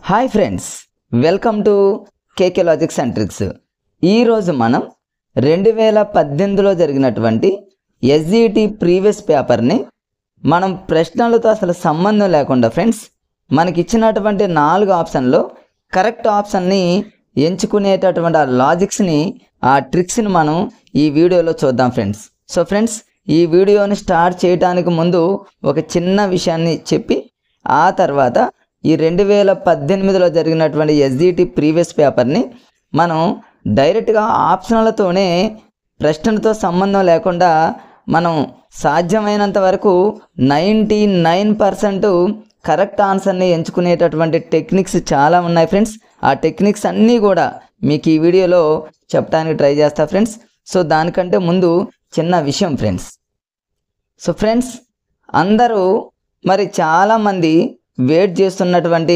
Hi friends, welcome to KK logics and tricks. ఈరోజు మనం 2018లో జరిగినటువంటి ఎస్జిటి ప్రీవియస్ పేపర్ని మనం ప్రశ్నలతో అసలు సంబంధం లేకుండా ఫ్రెండ్స్ మనకి ఇచ్చినటువంటి 4 ఆప్షన్లో కరెక్ట్ ఆప్షన్ని ఎంచుకునేటటువంటి ఆ లాజిక్స్ని ఆ ట్రిక్స్ని మనం ఈ వీడియోలో చూద్దాం ఫ్రెండ్స్. సో ఫ్రెండ్స్, ఈ వీడియోని స్టార్ట్ చేయడానికి ముందు ఒక చిన్న విషయాన్ని చెప్పి ఆ తర్వాత ఈ 2018లో జరిగినటువంటి ఎస్జిటి ప్రీవియస్ పేపర్ని మనం డైరెక్ట్గా ఆప్షన్లతోనే ప్రశ్నలతో సంబంధం లేకుండా మనం సాధ్యమైనంత వరకు 99% కరెక్ట్ ఆన్సర్ని ఎంచుకునేటటువంటి టెక్నిక్స్ చాలా ఉన్నాయి ఫ్రెండ్స్. ఆ టెక్నిక్స్ అన్నీ కూడా మీకు ఈ వీడియోలో చెప్పడానికి ట్రై చేస్తా ఫ్రెండ్స్. సో దానికంటే ముందు చిన్న విషయం ఫ్రెండ్స్. సో ఫ్రెండ్స్, అందరూ మరి చాలామంది వెయిట్ చేస్తున్నటువంటి